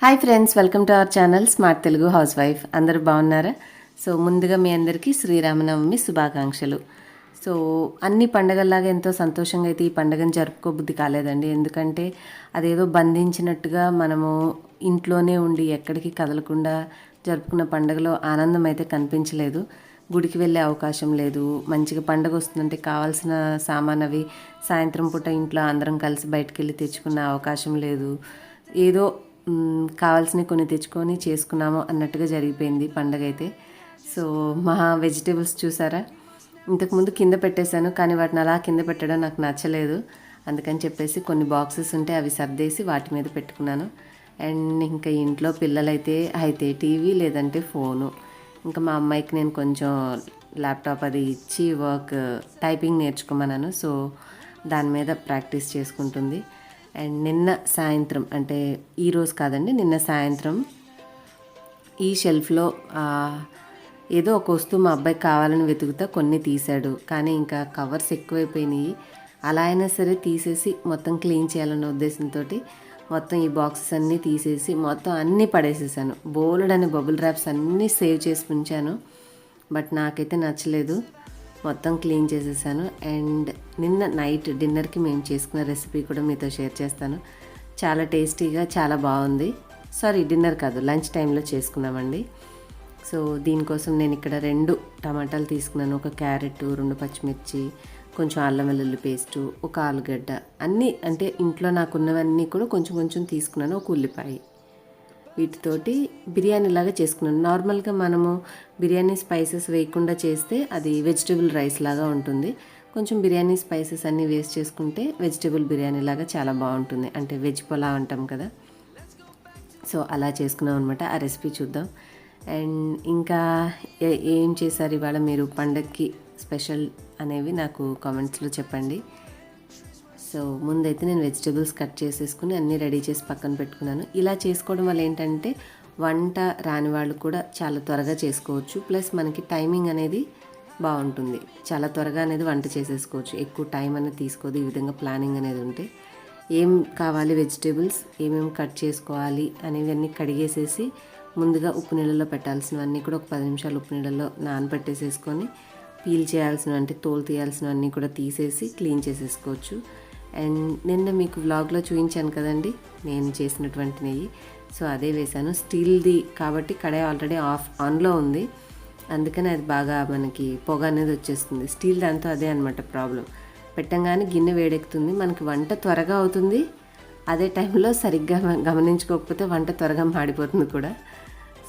Hi friends, welcome to our channel smart Telugu house wife. అందరూ బాగున్నారా? So ముందుగా మీ అందరికీ శ్రీరామనవమి శుభాకాంక్షలు. సో అన్ని పండగల్లాగా ఎంతో సంతోషంగా అయితే ఈ పండుగను జరుపుకోబుద్ధి కాలేదండి. ఎందుకంటే అదేదో బంధించినట్టుగా మనము ఇంట్లోనే ఉండి ఎక్కడికి కదలకుండా జరుపుకున్న పండుగలో ఆనందం అయితే కనిపించలేదు. గుడికి వెళ్ళే అవకాశం లేదు. మంచిగా పండుగ వస్తుందంటే కావాల్సిన సామాన్ అవి సాయంత్రం పూట ఇంట్లో అందరం కలిసి బయటికి వెళ్ళి తెచ్చుకున్న అవకాశం లేదు. ఏదో కావాల్సినవి కొన్ని తెచ్చుకొని చేసుకున్నాము అన్నట్టుగా జరిగిపోయింది పండగ అయితే. సో మా వెజిటేబుల్స్ చూసారా, ఇంతకుముందు కింద పెట్టేశాను, కానీ వాటిని అలా కింద పెట్టడం నాకు నచ్చలేదు. అందుకని చెప్పేసి కొన్ని బాక్సెస్ ఉంటే అవి సర్దేసి వాటి మీద పెట్టుకున్నాను. అండ్ ఇంకా ఇంట్లో పిల్లలైతే అయితే టీవీ లేదంటే ఫోను. ఇంకా మా అమ్మాయికి నేను కొంచెం ల్యాప్టాప్ అది ఇచ్చి వర్క్ టైపింగ్ నేర్చుకోమన్నాను. సో దాని మీద ప్రాక్టీస్ చేసుకుంటుంది. అండ్ నిన్న సాయంత్రం, అంటే ఈరోజు కాదండి, నిన్న సాయంత్రం ఈ షెల్ఫ్లో ఏదో ఒక వస్తువు మా అబ్బాయి కావాలని వెతుకుతా కొన్ని తీశాడు. కానీ ఇంకా కవర్స్ ఎక్కువైపోయినాయి. అలా అయినా సరే తీసేసి మొత్తం క్లీన్ చేయాలన్న ఉద్దేశంతో మొత్తం ఈ బాక్సెస్ అన్నీ తీసేసి మొత్తం అన్నీ పడేసేసాను. బోలెడని బబుల్ ర్యాప్స్ అన్నీ సేవ్ చేసి ఉంచాను. బట్ నాకైతే నచ్చలేదు. మొత్తం క్లీన్ చేసేసాను. అండ్ నిన్న నైట్ డిన్నర్కి మేము చేసుకున్న రెసిపీ కూడా మీతో షేర్ చేస్తాను. చాలా టేస్టీగా చాలా బాగుంది. సారీ, డిన్నర్ కాదు, లంచ్ టైంలో చేసుకున్నామండి. సో దీనికోసం నేను ఇక్కడ 2 టమాటాలు తీసుకున్నాను, ఒక క్యారెట్, 2 పచ్చిమిర్చి, కొంచెం అల్లం వెల్లుల్లి పేస్టు, ఒక ఆలుగడ్డ, అన్నీ అంటే ఇంట్లో నాకున్నవన్నీ కూడా కొంచెం కొంచెం తీసుకున్నాను, ఒక ఉల్లిపాయ. వీటితోటి బిర్యానీ లాగా చేసుకున్నాను. నార్మల్గా మనము బిర్యానీ స్పైసెస్ వేయకుండా చేస్తే అది వెజిటేబుల్ రైస్ లాగా ఉంటుంది. కొంచెం బిర్యానీ స్పైసెస్ అన్నీ వేస్ట్ చేసుకుంటే వెజిటేబుల్ బిర్యానీ లాగా చాలా బాగుంటుంది. అంటే వెజ్ పులావ్ అంటాం కదా, సో అలా చేసుకున్నాం అనమాట. ఆ రెసిపీ చూద్దాం. అండ్ ఇంకా ఏం చేశారు ఇవాళ మీరు పండగకి స్పెషల్ అనేవి నాకు కామెంట్స్లో చెప్పండి. సో ముందైతే నేను వెజిటేబుల్స్ కట్ చేసేసుకుని అన్నీ రెడీ చేసి పక్కన పెట్టుకున్నాను. ఇలా చేసుకోవడం వల్ల ఏంటంటే వంట రాని వాళ్ళు కూడా చాలా త్వరగా చేసుకోవచ్చు. ప్లస్ మనకి టైమింగ్ అనేది బాగుంటుంది. చాలా త్వరగా అనేది వంట చేసేసుకోవచ్చు. ఎక్కువ టైం అనేది తీసుకోదు. ఈ విధంగా ప్లానింగ్ అనేది ఉంటే ఏం కావాలి, వెజిటేబుల్స్ ఏమేమి కట్ చేసుకోవాలి అనేవి అన్నీ కడిగేసేసి ముందుగా ఉప్పు నీళ్ళలో పెట్టాల్సినవన్నీ కూడా ఒక 10 నిమిషాలు ఉప్పు నీళ్ళలో నానబెట్టేసేసుకొని పీల్ చేయాల్సినవి అంటే తోలు తీయాల్సినవన్నీ కూడా తీసేసి క్లీన్ చేసేసుకోవచ్చు. అండ్ నిన్న మీకు వ్లాగ్లో చూపించాను కదండి నేను చేసినటువంటి నెయ్యి. సో అదే వేశాను. స్టీల్ది కాబట్టి కడాయి ఆల్రెడీ ఆన్లో ఉంది. అందుకని అది బాగా మనకి పొగ అనేది వచ్చేస్తుంది. స్టీల్ దాంతో అదే అనమాట ప్రాబ్లం. పెట్టంగానే గిన్నె వేడెక్కుతుంది, మనకి వంట త్వరగా అవుతుంది. అదే టైంలో సరిగ్గా గమనించుకోకపోతే వంట త్వరగా మాడిపోతుంది కూడా.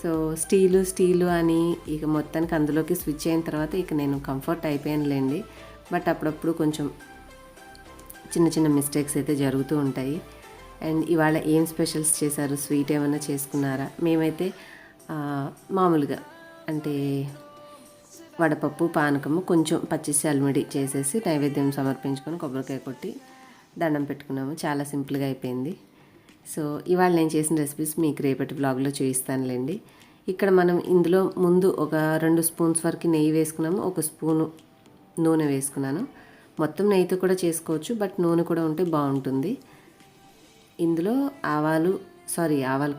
సో స్టీలు అని ఇక మొత్తానికి అందులోకి స్విచ్ అయిన తర్వాత ఇక నేను కంఫర్ట్ అయిపోయానులేండి. బట్ అప్పుడప్పుడు కొంచెం చిన్న చిన్న మిస్టేక్స్ అయితే జరుగుతూ ఉంటాయి. అండ్ ఇవాళ ఏం స్పెషల్స్ చేశారు, స్వీట్ ఏమైనా చేసుకున్నారా? మేమైతే మామూలుగా అంటే వడపప్పు, పానకము, కొంచెం పచ్చిసి అల్మిడి చేసేసి నైవేద్యం సమర్పించుకొని కొబ్బరికాయ కొట్టి దండం పెట్టుకున్నాము. చాలా సింపుల్గా అయిపోయింది. సో ఇవాళ నేను చేసిన రెసిపీస్ మీకు రేపటి వ్లాగ్లో చూపిస్తానులేండి. ఇక్కడ మనం ఇందులో ముందు ఒక 2 స్పూన్స్ వరకు నెయ్యి వేసుకున్నాము, 1 స్పూను నూనె వేసుకున్నాను. మొత్తం నెయ్యితో కూడా చేసుకోవచ్చు, బట్ నూనె కూడా ఉంటే బాగుంటుంది. ఇందులో ఆవాలు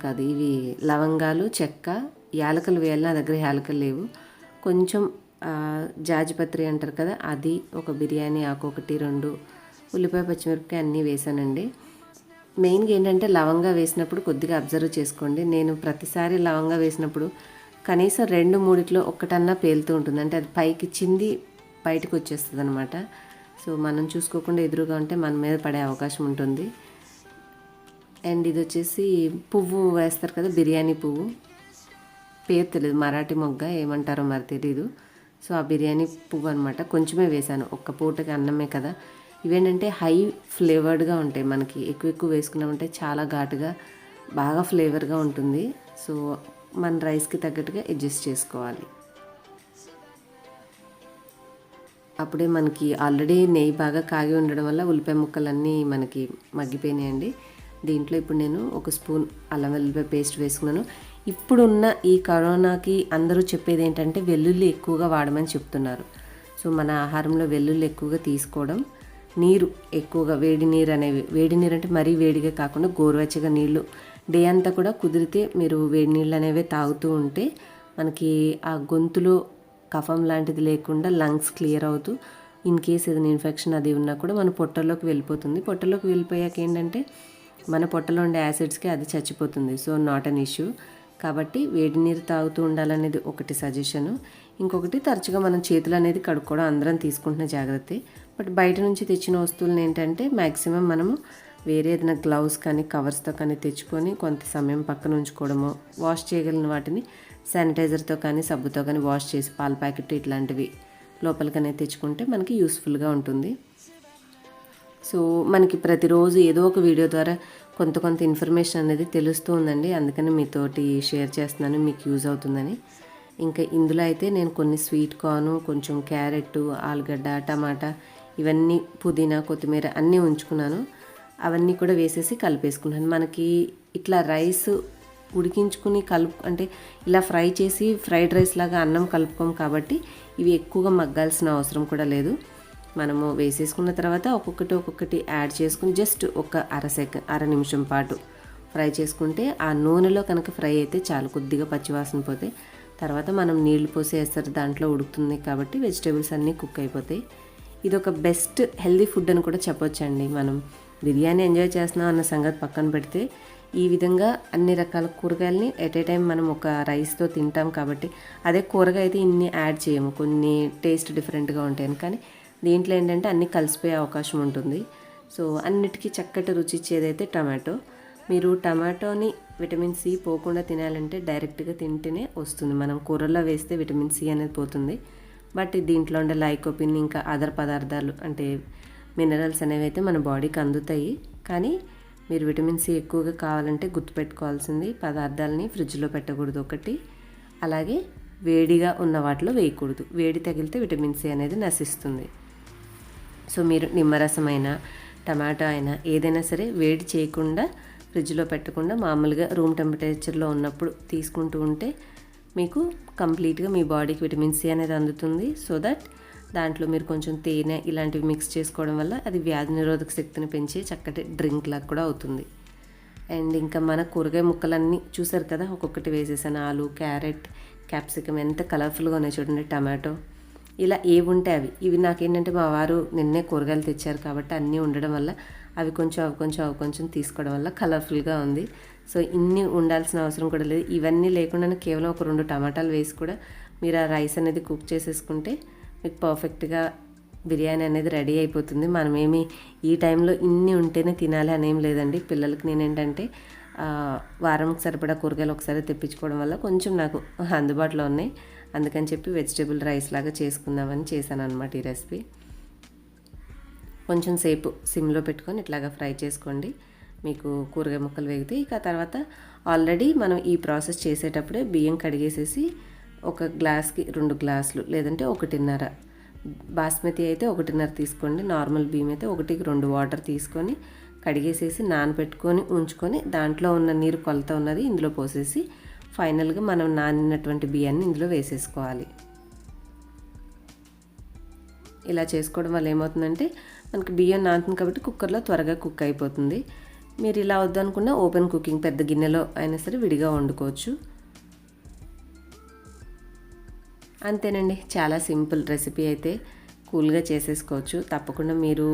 కాదు, ఇవి లవంగాలు, చెక్క, యాలకలు వేయాలి. నా దగ్గర యాలకలు లేవు. కొంచెం జాజిపత్రి అంటారు కదా, అది, ఒక బిర్యానీ ఆకు 1, 2 ఉల్లిపాయ, పచ్చిమిరపకాయ అన్నీ వేసానండి. మెయిన్గా ఏంటంటే లవంగా వేసినప్పుడు కొద్దిగా అబ్జర్వ్ చేసుకోండి. నేను ప్రతిసారి లవంగా వేసినప్పుడు కనీసం 2-3 ఒక్కటన్నా పేలుతూ ఉంటుంది. అంటే అది పైకి చింది బయటకు వచ్చేస్తుంది అనమాట. సో మనం చూసుకోకుండా ఎదురుగా ఉంటే మన మీద పడే అవకాశం ఉంటుంది. అండ్ ఇది వచ్చేసి పువ్వు వేస్తారు కదా, బిర్యానీ పువ్వు, పేరు తెలియదు, మరాఠీ మొగ్గ ఏమంటారో మరి తెలీదు. సో ఆ బిర్యానీ పువ్వు అనమాట. కొంచెమే వేశాను, ఒక్క పూటకి అన్నమే కదా. ఇవేంటంటే హై ఫ్లేవర్డ్గా ఉంటాయి. మనకి ఎక్కువ వేసుకున్నామంటే చాలా ఘాటుగా బాగా ఫ్లేవర్గా ఉంటుంది. సో మన రైస్కి తగ్గట్టుగా అడ్జస్ట్ చేసుకోవాలి. అప్పుడే మనకి ఆల్రెడీ నెయ్యి బాగా కాగి ఉండడం వల్ల ఉల్లిపాయ ముక్కలన్నీ మనకి మగ్గిపోయినాయండి. దీంట్లో ఇప్పుడు నేను 1 స్పూన్ అల్లం వెల్లుల్లిపాయ పేస్ట్ వేసుకున్నాను. ఇప్పుడున్న ఈ కరోనాకి అందరూ చెప్పేది ఏంటంటే వెల్లుల్లి ఎక్కువగా వాడమని చెప్తున్నారు. సో మన ఆహారంలో వెల్లుల్లి ఎక్కువగా తీసుకోవడం, నీరు ఎక్కువగా వేడి నీరు అంటే మరీ వేడిగా కాకుండా గోరువెచ్చగా నీళ్ళు డే అంతా కూడా కుదిరితే మీరు వేడి నీళ్ళు అనేవి తాగుతూ ఉంటే మనకి ఆ గొంతులో కఫం లాంటిది లేకుండా లంగ్స్ క్లియర్ అవుతూ ఇన్ కేస్ ఏదైనా ఇన్ఫెక్షన్ అది ఉన్నా కూడా మన పొట్టలోకి వెళ్ళిపోతుంది. పొట్టలోకి వెళ్ళిపోయాక ఏంటంటే మన పొట్టలో ఉండే యాసిడ్స్కి అది చచ్చిపోతుంది. So not an issue. కాబట్టి వేడి నీరు తాగుతూ ఉండాలనేది ఒకటి సజెషను. ఇంకొకటి తరచుగా మనం చేతులు అనేది కడుక్కోవడం అందరం తీసుకుంటున్న జాగ్రత్తే. బట్ బయట నుంచి తెచ్చిన వస్తువులను ఏంటంటే మ్యాక్సిమం మనము వేరే ఏదైనా గ్లౌస్ కానీ కవర్స్తో కానీ తెచ్చుకొని కొంత సమయం పక్కన ఉంచుకోవడము, వాష్ చేయగలిగిన వాటిని శానిటైజర్తో కానీ సబ్బుతో కానీ వాష్ చేసి పాల ప్యాకెట్ ఇట్లాంటివి లోపలికనే తెచ్చుకుంటే మనకి యూస్ఫుల్గా ఉంటుంది. సో మనకి ప్రతిరోజు ఏదో ఒక వీడియో ద్వారా కొంత ఇన్ఫర్మేషన్ అనేది తెలుస్తూ ఉందండి. అందుకని మీతోటి షేర్ చేస్తున్నాను, మీకు యూజ్ అవుతుందని. ఇంకా ఇందులో అయితే నేను కొన్ని స్వీట్ కార్న్, కొంచెం క్యారెట్, ఆలుగడ్డ, టమాటా ఇవన్నీ పుదీనా, కొత్తిమీర అన్నీ ఉంచుకున్నాను. అవన్నీ కూడా వేసేసి కలిపేసుకున్నాను. మనకి ఇట్లా రైస్ ఉడికించుకుని అంటే ఇలా ఫ్రై చేసి ఫ్రైడ్ రైస్ లాగా అన్నం కలుపుకోం కాబట్టి ఇవి ఎక్కువగా మగ్గాల్సిన అవసరం కూడా లేదు. మనము వేసేసుకున్న తర్వాత ఒక్కొక్కటి యాడ్ చేసుకుని జస్ట్ ఒక అర నిమిషం పాటు ఫ్రై చేసుకుంటే ఆ నూనెలో కనుక ఫ్రై అయితే చాలు. కొద్దిగా పచ్చివాసన పోతే తర్వాత మనం నీళ్లు పోసి వేస్తారు, దాంట్లో ఉడుకుతుంది కాబట్టి వెజిటేబుల్స్ అన్నీ కుక్ అయిపోతాయి. ఇది ఒక బెస్ట్ హెల్దీ ఫుడ్ అని కూడా చెప్పొచ్చండి. మనం బిర్యానీ ఎంజాయ్ చేస్తున్నాం అన్న సంగతి పక్కన పెడితే ఈ విధంగా అన్ని రకాల కూరగాయలని ఎట్ ఏ టైం మనం ఒక రైస్తో తింటాం కాబట్టి, అదే కూరగాయ అయితే ఇన్ని యాడ్ చేయము, కొన్ని టేస్ట్ డిఫరెంట్గా ఉంటాయని. కానీ దీంట్లో ఏంటంటే అన్నీ కలిసిపోయే అవకాశం ఉంటుంది. సో అన్నిటికీ చక్కటి రుచి ఇచ్చేదైతే టమాటో. మీరు టమాటోని విటమిన్ సి పోకుండా తినాలంటే డైరెక్ట్గా తింటేనే వస్తుంది. మనం కూరల్లో వేస్తే విటమిన్ సి అనేది పోతుంది. బట్ దీంట్లో ఉండే లైకోపిన్ ఇంకా అదర్ పదార్థాలు అంటే మినరల్స్ అనేవి అయితే మన బాడీకి అందుతాయి. కానీ మీరు విటమిన్ సి ఎక్కువగా కావాలంటే గుర్తుపెట్టుకోవాల్సింది పదార్థాలని ఫ్రిడ్జ్లో పెట్టకూడదు ఒకటి, అలాగే వేడిగా ఉన్న వాటిలో వేయకూడదు. వేడి తగిలితే విటమిన్ సి అనేది నశిస్తుంది. సో మీరు నిమ్మరసం అయినా టమాటో అయినా ఏదైనా సరే వేడి చేయకుండా ఫ్రిడ్జ్లో పెట్టకుండా మామూలుగా రూమ్ టెంపరేచర్లో ఉన్నప్పుడు తీసుకుంటూ ఉంటే మీకు కంప్లీట్గా మీ బాడీకి విటమిన్ సి అనేది అందుతుంది. సో దట్ దాంట్లో మీరు కొంచెం తేనె ఇలాంటివి మిక్స్ చేసుకోవడం వల్ల అది వ్యాధి నిరోధక శక్తిని పెంచే చక్కటి డ్రింక్ లాగా కూడా అవుతుంది. అండ్ ఇంకా మన కూరగాయ ముక్కలన్నీ చూసారు కదా, ఒక్కొక్కటి వేసేసాను. ఆలు, క్యారెట్, క్యాప్సికమ్ ఎంత కలర్ఫుల్గా ఉన్నాయి చూడండి, టమాటో, ఇలా ఏవి ఉంటే అవి. ఇవి నాకేంటంటే మా వారు నిన్నే కూరగాయలు తెచ్చారు కాబట్టి అన్నీ ఉండడం వల్ల అవి కొంచెం తీసుకోవడం వల్ల కలర్ఫుల్గా ఉంది. సో ఇన్ని ఉండాల్సిన అవసరం కూడా లేదు. ఇవన్నీ లేకుండా కేవలం ఒక 2 టమాటాలు వేసి కూడా మీరు ఆ రైస్ అనేది కుక్ చేసేసుకుంటే మీకు పర్ఫెక్ట్గా బిర్యానీ అనేది రెడీ అయిపోతుంది. మనమేమి ఈ టైంలో ఇన్ని ఉంటేనే తినాలి అనేం లేదండి. పిల్లలకి నేనేంటంటే వారంకి సరిపడా కూరగాయలు ఒకసారి తెప్పించుకోవడం వల్ల కొంచెం నాకు అందుబాటులో ఉన్నాయి. అందుకని చెప్పి వెజిటేబుల్ రైస్ లాగా చేసుకుందామని చేశాను అనమాట ఈ రెసిపీ. కొంచెం సేపు సిమ్లో పెట్టుకొని ఇట్లాగా ఫ్రై చేసుకోండి, మీకు కూరగాయ ముక్కలు వేగితే. ఇక తర్వాత ఆల్రెడీ మనం ఈ ప్రాసెస్ చేసేటప్పుడే బియ్యం కడిగేసేసి ఒక గ్లాస్కి 2 గ్లాసులు లేదంటే 1.5, బాస్మతి అయితే 1.5 తీసుకోండి, నార్మల్ బియ్యం అయితే 1కి 2 వాటర్ తీసుకొని కడిగేసేసి నానబెట్టుకొని ఉంచుకొని దాంట్లో ఉన్న నీరు కొలత ఉన్నది ఇందులో పోసేసి ఫైనల్గా మనం నానినటువంటి బియ్యాన్ని ఇందులో వేసేసుకోవాలి. ఇలా చేసుకోవడం వల్ల ఏమవుతుందంటే మనకి బియ్యం నానుతుంది కాబట్టి కుక్కర్లో త్వరగా కుక్ అయిపోతుంది. మీరు ఇలా వద్దనుకున్న ఓపెన్ కుకింగ్ పెద్ద గిన్నెలో అయినా సరే విడిగా వండుకోవచ్చు. అంతేనండి, చాలా సింపుల్ రెసిపీ అయితే కూల్గా చేసేసుకోవచ్చు. తప్పకుండా మీరు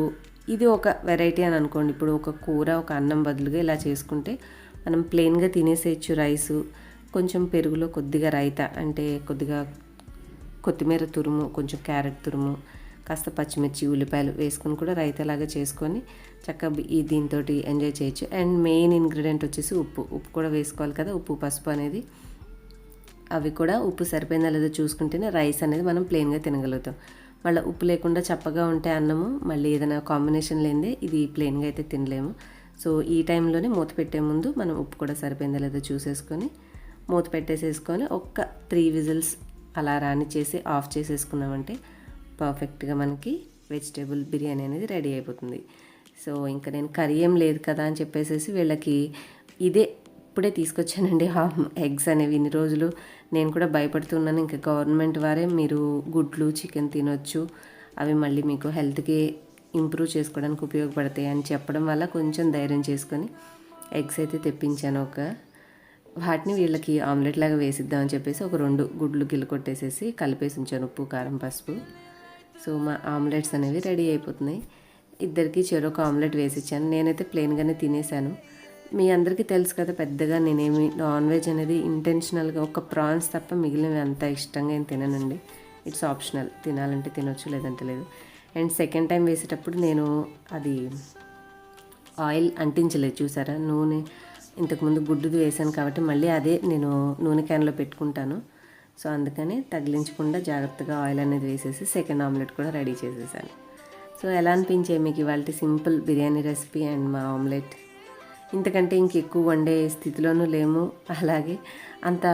ఇది ఒక వెరైటీ అని అనుకోండి. ఇప్పుడు ఒక కూర ఒక అన్నం బదులుగా ఇలా చేసుకుంటే మనం ప్లెయిన్గా తినేసేయచ్చు రైసు. కొంచెం పెరుగులో కొద్దిగా రైతా అంటే కొద్దిగా కొత్తిమీర తురుము, కొంచెం క్యారెట్ తురుము, కాస్త పచ్చిమిర్చి, ఉల్లిపాయలు వేసుకొని కూడా రైతాలాగా చేసుకొని చక్కగా దీంతో ఎంజాయ్ చేయొచ్చు. అండ్ మెయిన్ ఇంగ్రీడియంట్ వచ్చేసి ఉప్పు కూడా వేసుకోవాలి కదా, ఉప్పు పసుపు అనేది. అవి కూడా ఉప్పు సరిపోయిందా లేదో చూసుకుంటేనే రైస్ అనేది మనం ప్లెయిన్గా తినగలుగుతాం. మళ్ళీ ఉప్పు లేకుండా చప్పగా ఉంటే అన్నము మళ్ళీ ఏదైనా కాంబినేషన్ లేనిదే ఇది ప్లెయిన్గా అయితే తినలేము. సో ఈ టైంలోనే మూత పెట్టే ముందు మనం ఉప్పు కూడా సరిపోయిందా లేదో చూసేసుకొని మూత పెట్టేసేసుకొని ఒక్క 3 విజిల్స్ అలా రానిచ్చేసి ఆఫ్ చేసేసుకున్నామంటే పర్ఫెక్ట్గా మనకి వెజిటేబుల్ బిర్యానీ అనేది రెడీ అయిపోతుంది. సో ఇంకా నేను కర్రీ ఏం లేదు కదా అని చెప్పేసి వీళ్ళకి ఇప్పుడే తీసుకొచ్చానండి ఎగ్స్ అనేవి. ఇన్ని రోజులు నేను కూడా భయపడుతున్నాను, ఇంకా గవర్నమెంట్ వారే మీరు గుడ్లు, చికెన్ తినొచ్చు, అవి మళ్ళీ మీకు హెల్త్కి ఇంప్రూవ్ చేసుకోవడానికి ఉపయోగపడతాయి అని చెప్పడం వల్ల కొంచెం ధైర్యం చేసుకొని ఎగ్స్ అయితే తెప్పించాను వాటిని వీళ్ళకి ఆమ్లెట్ లాగా వేసిద్దామని చెప్పేసి ఒక 2 గుడ్లు కొట్టేసేసి కలిపేసి ఉంచాను, ఉప్పు కారం పసుపు. సో మా ఆమ్లెట్స్ అనేవి రెడీ అయిపోతున్నాయి. ఇద్దరికి చెరొక ఆమ్లెట్ వేసిచ్చాను. నేనైతే ప్లెయిన్గానే తినేసాను. మీ అందరికీ తెలుసు కదా, పెద్దగా నేనేమి నాన్ వెజ్ అనేది ఇంటెన్షనల్గా ఒక ప్రాన్స్ తప్ప మిగిలినవి అంత ఇష్టంగా ఏం తిననండి. ఇట్స్ ఆప్షనల్, తినాలంటే తినొచ్చు లేదంటే లేదు. అండ్ సెకండ్ టైం వేసేటప్పుడు నేను అది ఆయిల్ అంటించలేదు, చూసారా, నూనె ఇంతకుముందు గుడ్డుది వేసాను కాబట్టి మళ్ళీ అదే నేను నూనె క్యాన్లో పెట్టుకుంటాను. సో అందుకని తగిలించకుండా జాగ్రత్తగా ఆయిల్ అనేది వేసేసి సెకండ్ ఆమ్లెట్ కూడా రెడీ చేసేసాను. సో ఎలా అనిపించే మీకు ఇవాళ సింపుల్ బిర్యానీ రెసిపీ అండ్ మా ఆమ్లెట్? ఇంతకంటే ఇంకెక్కువ వండే స్థితిలోనూ లేము, అలాగే అంత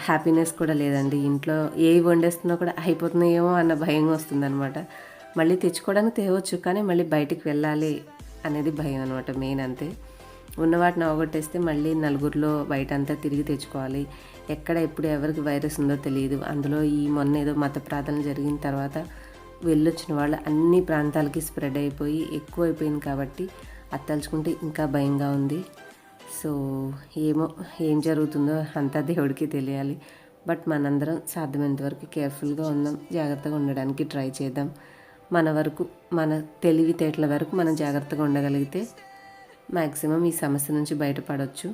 హ్యాపీనెస్ కూడా లేదండి. ఇంట్లో ఏవి వండేస్తున్నా కూడా అయిపోతున్నాయేమో అన్న భయం వస్తుందన్నమాట. మళ్ళీ తెచ్చుకోవడానికి తేవచ్చు, కానీ మళ్ళీ బయటికి వెళ్ళాలి అనేది భయం అనమాట మెయిన్. అంతే, ఉన్న వాటిని అవగొట్టేస్తే మళ్ళీ నలుగురిలో బయట అంతా తిరిగి తెచ్చుకోవాలి. ఎక్కడ ఎప్పుడు ఎవరికి వైరస్ ఉందో తెలియదు. అందులో ఈ మొన్న ఏదో మత ప్రార్థన జరిగిన తర్వాత వెళ్ళొచ్చిన వాళ్ళు అన్ని ప్రాంతాలకి స్ప్రెడ్ అయిపోయి ఎక్కువ అయిపోయింది కాబట్టి అది తలుచుకుంటే ఇంకా భయంగా ఉంది. సో ఏం జరుగుతుందో అంతా దేవుడికి తెలియాలి. బట్ మనందరం సాధ్యమైనంత వరకు కేర్ఫుల్గా ఉందాం, జాగ్రత్తగా ఉండడానికి ట్రై చేద్దాం. మన వరకు, మన తెలివితేటల వరకు మనం జాగ్రత్తగా ఉండగలిగితే మ్యాక్సిమం ఈ సమస్య నుంచి బయటపడవచ్చు.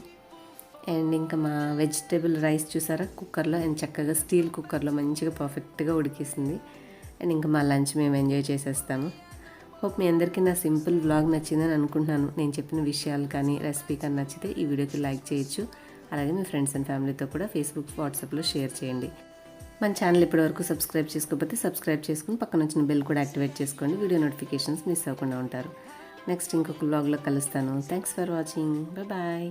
అండ్ ఇంకా మా వెజిటేబుల్ రైస్ చూసారా, కుక్కర్లో అండ్ చక్కగా స్టీల్ కుక్కర్లో మంచిగా పర్ఫెక్ట్గా ఉడికేసింది. అండ్ ఇంకా మా లంచ్ మేము ఎంజాయ్ చేసేస్తాము. హోప్ మీ అందరికీ నా సింపుల్ వ్లాగ్ నచ్చిందని అనుకుంటున్నాను. నేను చెప్పిన విషయాలు కానీ రెసిపీ కానీ నచ్చితే ఈ వీడియోకి లైక్ చేయొచ్చు. అలాగే మీ ఫ్రెండ్స్ అండ్ ఫ్యామిలీతో కూడా ఫేస్బుక్, వాట్సాప్లో షేర్ చేయండి. మన ఛానల్ ఇప్పటివరకు సబ్స్క్రైబ్ చేసుకోకపోతే సబ్స్క్రైబ్ చేసుకుని పక్కన వచ్చిన బెల్ కూడా యాక్టివేట్ చేసుకోండి. వీడియో నోటిఫికేషన్స్ మిస్ అవ్వకుండా ఉంటారు. నెక్స్ట్ ఇంకొక వ్లాగ్లో కలుస్తాను. Thanks for watching. బాయ్.